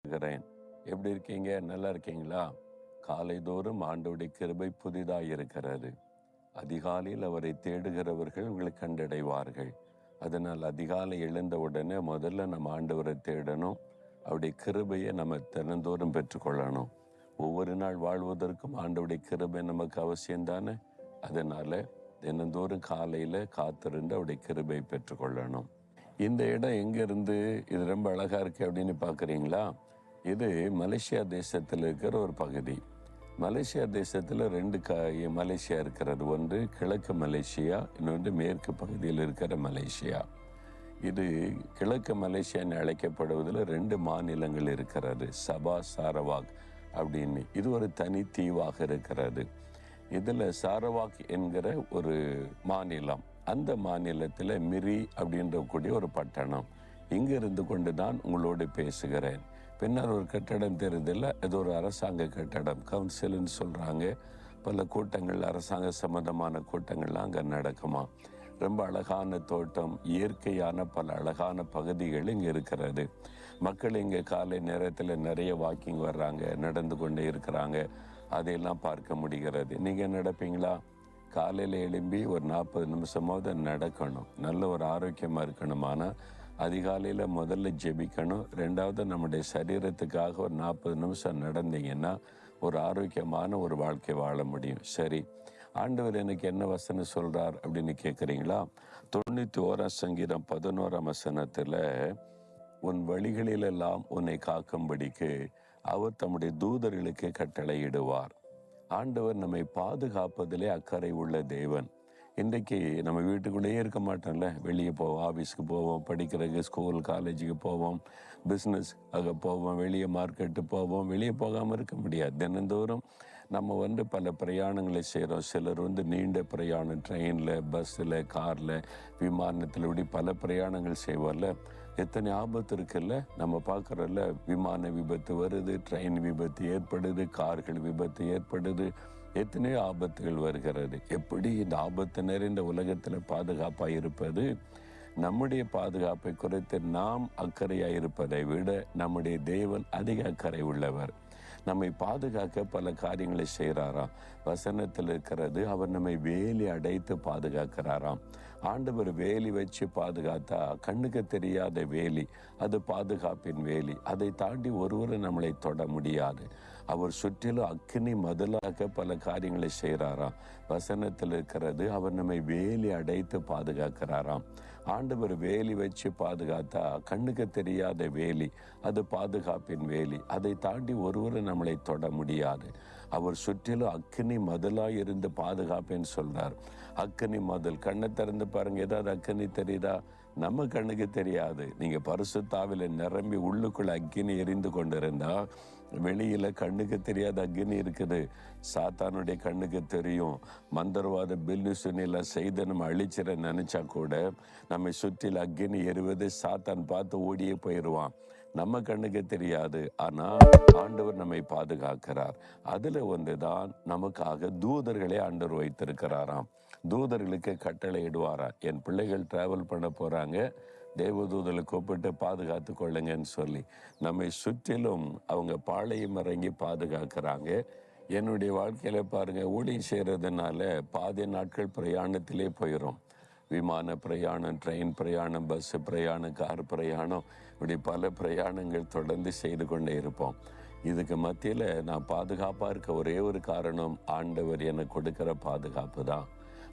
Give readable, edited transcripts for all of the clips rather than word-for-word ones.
இருக்கிறேன். எப்படி இருக்கீங்க? நல்லா இருக்கீங்களா? காலைதோறும் ஆண்டவருடைய கிருபை புதிதாக இருக்கிறது. அதிகாலையில் அவரை தேடுகிறவர்கள் உங்களை கண்டடைவார்கள். அதனால் அதிகாலை எழுந்தவுடனே முதல்ல நம்ம ஆண்டவரை தேடணும். அவருடைய கிருபையை நம்ம தினந்தோறும் பெற்றுக்கொள்ளணும். ஒவ்வொரு நாள் வாழ்வதற்கும் ஆண்டவருடைய கிருபை நமக்கு அவசியம்தானே. அதனால தினந்தோறும் காலையில் காத்திருந்து அவருடைய கிருபை பெற்றுக்கொள்ளணும். இந்த இடம் எங்கேருந்து இது ரொம்ப அழகாக இருக்குது அப்படின்னு பார்க்குறீங்களா? இது மலேசியா தேசத்தில் இருக்கிற ஒரு பகுதி. மலேசியா தேசத்தில் ரெண்டு மலேசியா இருக்கிறது. ஒன்று கிழக்கு மலேசியா, இன்னொன்று மேற்கு பகுதியில் இருக்கிற மலேசியா. இது கிழக்கு மலேசியான்னு அழைக்கப்படுவதில் 2 மாநிலங்கள் இருக்கிறது, சபா சாரவாக் அப்படின்னு. இது ஒரு தனி தீவாக இருக்கிறது. இதில் சாரவாக் என்கிற ஒரு மாநிலம், அந்த மாநிலத்தில் மிரி அப்படின்ற கூடிய ஒரு பட்டணம். இங்கே இருந்து கொண்டு தான் உங்களோடு பேசுகிறேன். பின்னர் ஒரு கட்டடம் தெரிதில்லை, அது ஒரு அரசாங்க கட்டடம், கவுன்சில்னு சொல்கிறாங்க. பல கூட்டங்கள், அரசாங்க சம்பந்தமான கூட்டங்கள்லாம் அங்கே நடக்குமா. ரொம்ப அழகான தோட்டம், இயற்கையான பல அழகான பகுதிகள் இங்கே இருக்கிறது. மக்கள் இங்கே காலை நேரத்தில் நிறைய வாக்கிங் வர்றாங்க, நடந்து கொண்டே இருக்கிறாங்க. அதையெல்லாம் பார்க்க முடிகிறது. நீங்கள் நடப்பீங்களா? காலையில் எழும்பி ஒரு 40 நிமிஷமாவது நடக்கணும். நல்ல ஒரு ஆரோக்கியமாக இருக்கணும். ஆனால் அதிகாலையில் முதல்ல ஜெபிக்கணும். 2வது நம்முடைய சரீரத்துக்காக ஒரு 40 நிமிஷம் நடந்தீங்கன்னா ஒரு ஆரோக்கியமான ஒரு வாழ்க்கை வாழ முடியும். சரி, ஆண்டவர் எனக்கு என்ன வசனம் சொல்கிறார் அப்படின்னு கேட்குறீங்களா? 91 சங்கீதம் 11 வசனத்தில், உன் வழிகளிலெல்லாம் உன்னை காக்கும்படிக்கு அவர் தம்முடைய தூதர்களுக்கு கட்டளையிடுவார். ஆண்டவர் நம்மை பாதுகாப்பதிலே அக்கறை உள்ள தேவன். இன்றைக்கு நம்ம வீட்டுக்குள்ளேயே இருக்க மாட்டோம்ல, வெளியே போவோம், ஆஃபீஸுக்கு போவோம், படிக்கிறதுக்கு ஸ்கூல் காலேஜுக்கு போவோம், பிஸ்னஸ் அங்கே போவோம், வெளியே மார்க்கெட்டு போவோம். வெளியே போகாமல் இருக்க முடியாது. தினந்தோறும் நம்ம பல பிரயாணங்களை செய்கிறோம். சிலர் நீண்ட பிரயாணம், ட்ரெயினில், பஸ்ஸில், காரில், விமானத்தில், இப்படி பல பிரயாணங்கள் செய்வோம்ல. எத்தனை ஆபத்து இருக்குல்ல. நம்ம பார்க்குறோம்ல, விமான விபத்து வருது, ட்ரெயின் விபத்து ஏற்படுது, கார்கள் விபத்து ஏற்படுது, எத்தனையோ ஆபத்துகள் வருகிறது. எப்படி இந்த ஆபத்து நிறைந்த உலகத்தில் பாதுகாப்பாக இருப்பது? நம்முடைய பாதுகாப்பை குறித்து நாம் அக்கறையாக இருப்பதை விட நம்முடைய தேவன் அதிக அக்கறை உள்ளவர். நம்மை பாதுகாக்க பல காரியங்களை செய்கிறாராம். வசனத்தில் இருக்கிறது, அவர் நம்மை வேலி அடைத்து பாதுகாக்கிறாராம். ஆண்டவர் வேலி வச்சு பாதுகாத்தா கண்ணுக்கு தெரியாத வேலி, அது பாதுகாப்பின் வேலி. அதை தாண்டி ஒருவரும் நம்மளை தொட முடியாது. அவர் சுற்றிலும் அக்கினி மதிலாக பல காரியங்களை செய்கிறாராம். வசனத்தில் இருக்கிறது, அவர் நம்மை வேலி அடைத்து பாதுகாக்கிறாராம். ஆண்டவர் வேலி வச்சு பாதுகாத்தா கண்ணுக்கு தெரியாத வேலி, அது பாதுகாப்பின் வேலி. அதை தாண்டி ஒருவரும் நம்மளை தொட முடியாது. அவர் சுற்றிலும் அக்கினி மதிலாக இருந்து பாதுகாப்பேன்னு சொல்றார். அக்கினி மதில், கண்ணை திறந்து பாருங்க, ஏதாவது அக்கினி தெரியுதா? நம்ம கண்ணுக்கு தெரியாது. நீங்க பரிசுத்தாவில நிரம்பி உள்ளுக்குள்ள அக்கினி எரிந்து கொண்டிருந்தா வெளியில கண்ணுக்கு தெரியாத அக்னி இருக்குது. சாத்தானுடைய கண்ணுக்கு தெரியும். மந்திரவாத பில்லு சுனில செய்து நம்ம அழிச்சிட நினைச்சா கூட நம்மை சுற்றில் அக்னி எறிவது சாத்தான் பார்த்து ஓடியே போயிடுவான். நம்ம கண்ணுக்கு தெரியாது. ஆனா ஆண்டவர் நம்மை பாதுகாக்கிறார். அதுல ஒன்றுதான், நமக்காக தூதர்களை ஆண்டவர் வைத்திருக்கிறாராம். தூதர்களுக்கு கட்டளை இடுவாரா, என் பிள்ளைகள் டிராவல் பண்ண போறாங்க, தேவதூதலை கூப்பிட்டு பாதுகாத்து கொள்ளுங்கன்னு சொல்லி நம்மை சுற்றிலும் அவங்க பாளையம் இறங்கி பாதுகாக்கிறாங்க. என்னுடைய வாழ்க்கையில பாருங்க, ஊழியம் செய்யறதுனால பாதி நாட்கள் பிரயாணத்திலே போயிடும். விமான பிரயாணம், ட்ரெயின் பிரயாணம், பஸ் பிரயாணம், கார் பிரயாணம், இப்படி பல பிரயாணங்கள் தொடர்ந்து செய்து கொண்டே இருப்போம். இதுக்கு மத்தியில் நான் பாதுகாப்பாக இருக்க ஒரே ஒரு காரணம், ஆண்டவர் எனக்கு கொடுக்கிற பாதுகாப்பு தான்.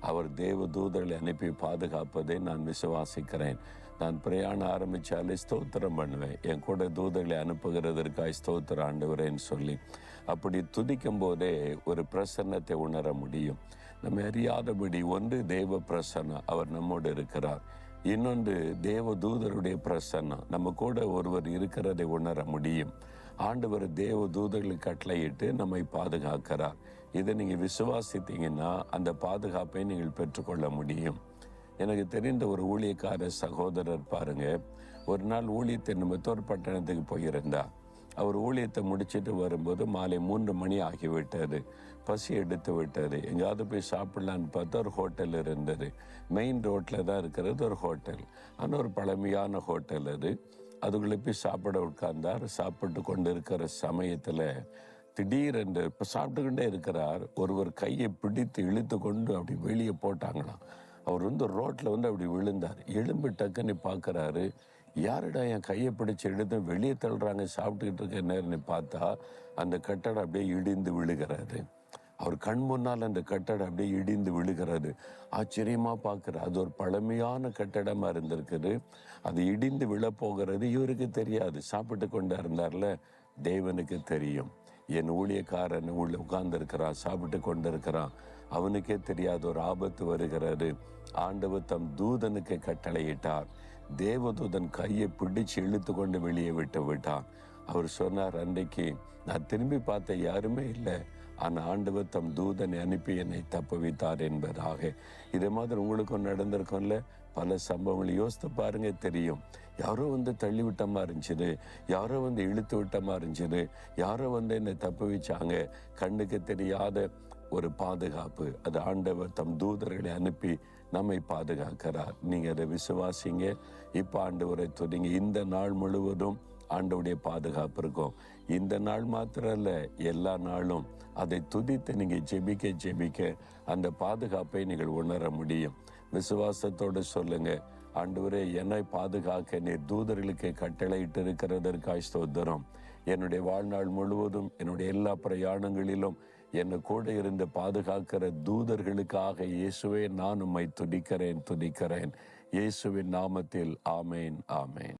அவர் தேவ தூதர்களை அனுப்பி பாதுகாப்பதை நான் விசுவாசிக்கிறேன். நான் பிரயாணம் ஆரம்பித்தாலே ஸ்தோத்திரம் பண்ணுவேன். என் கூட தூதர்களை அனுப்புகிறதற்காக ஸ்தோத்திரம் ஆண்டவரேன்னு சொல்லி அப்படி துதிக்கும் போதே ஒரு பிரசன்னத்தை உணர முடியும். நம்ம அறியாதபடி, ஒன்று தேவ பிரசன்னம், அவர் நம்மோடு இருக்கிறார். இன்னொன்று தேவ தூதருடைய பிரசன்னம், நம்ம கூட ஒருவர் இருக்கிறதை உணர முடியும். ஆண்டவர் தேவ தூதர்களுக்கு கட்டளையிட்டு நம்மை பாதுகாக்கிறார். இதை நீங்கள் விசுவாசித்தீங்கன்னா அந்த பாதுகாப்பை நீங்கள் பெற்றுக்கொள்ள முடியும். எனக்கு தெரிந்த ஒரு ஊழியக்கார சகோதரர் பாருங்க, ஒரு நாள் ஊழியத்தை நிமித்தம் பட்டணத்துக்கு போயிருந்தார். அவர் ஊழியத்தை முடிச்சுட்டு வரும்போது மாலை 3 மணி ஆகிவிட்டாரு. பசி எடுத்து விட்டாரு. எங்கேயாவது போய் சாப்பிடலான்னு பார்த்தா ஒரு ஹோட்டல் இருந்தது. மெயின் ரோட்டில் தான் இருக்கிறது ஒரு ஹோட்டல். ஆனால் ஒரு பழமையான ஹோட்டல் அது. அதுக்குள்ளே போய் சாப்பிட உட்கார்ந்தார். சாப்பிட்டு கொண்டு இருக்கிற சமயத்தில் திடீரென்று இப்போ சாப்பிட்டுக்கிட்டே இருக்கிறார். ஒருவர் கையை பிடித்து இழுத்து கொண்டு அப்படி வெளியே போட்டாங்களாம். அவர் ரோட்டில் அப்படி விழுந்தார். எழும்பி டக்குன்னு பார்க்குறாரு, யாருடா என் கையை பிடிச்சி எடுத்து வெளியே தள்ளுறாங்க சாப்பிட்டுக்கிட்டு இருக்க நேரம்னு பார்த்தா அந்த கட்டடம் அப்படியே இடிந்து விழுகிறாரு. அவர் கண் முன்னால் அந்த கட்டடம் அப்படியே இடிந்து விழுகிறது. ஆச்சரியமாக பார்க்குறாரு. அது ஒரு பழமையான கட்டடமாக இருந்திருக்குது. அது இடிந்து விழப்போகிறது. இவருக்கு தெரியாது. சாப்பிட்டு கொண்டு இருந்தார்ல, தேவனுக்கு தெரியும். என் ஊழியக்காரன் உள்ள உட்கார்ந்துருக்கிறான், சாப்பிட்டு கொண்டு இருக்கிறான், அவனுக்கே தெரியாத ஒரு ஆபத்து வருகிறது. ஆண்டவர் தம் தூதனுக்கு கட்டளையிட்டார். தேவதூதன் கையை பிடிச்சு இழுத்து கொண்டு வெளியே விட்டான். அவர் சொன்னார், அன்றைக்கு நான் திரும்பி பார்த்த யாருமே இல்லை, ஆனால் ஆண்டவர் தம் தூதனை அனுப்பி என்னை தப்புவித்தார் என்பதாக. இதே மாதிரி உங்களுக்கும் நடந்திருக்கும்ல. பல சம்பவங்களை யோசித்து பாருங்க, தெரியும். யாரோ தள்ளி விட்டமா இருந்துச்சு, யாரோ இழுத்து விட்டமா இருந்துச்சு, யாரோ என்னை தப்புவிச்சாங்க. கண்ணுக்கு தெரியாத ஒரு பாதுகாப்பு, அது ஆண்டவர் தம் தூதர்களை அனுப்பி நம்மை பாதுகாக்கிறார். நீங்க அதை விசுவாசிங்க. இப்ப ஆண்டவரை துதிங்க. இந்த நாள் முழுவதும் ஆண்டவருடைய பாதுகாப்பு இருக்கும். இந்த நாள் மாத்திரம் இல்ல, எல்லா நாளும் அதை துதித்து நீங்க ஜெபிக்க அந்த பாதுகாப்பை நீங்கள் உணர முடியும். விசுவாசத்தோடு சொல்லுங்க, ஆண்டவரே, என்னை பாதுகாக்க நீர் தூதர்களுக்கு கட்டளையிட்டு இருக்கிறதற்காய் ஸ்தோத்திரம். என்னுடைய வாழ்நாள் முழுவதும் என்னுடைய எல்லா பிரயாணங்களிலும் என்னை கூட இருந்து பாதுகாக்கிற தூதர்களுக்காக இயேசுவே நான் உம்மை துதிக்கிறேன். இயேசுவின் நாமத்தில் ஆமேன், ஆமேன்.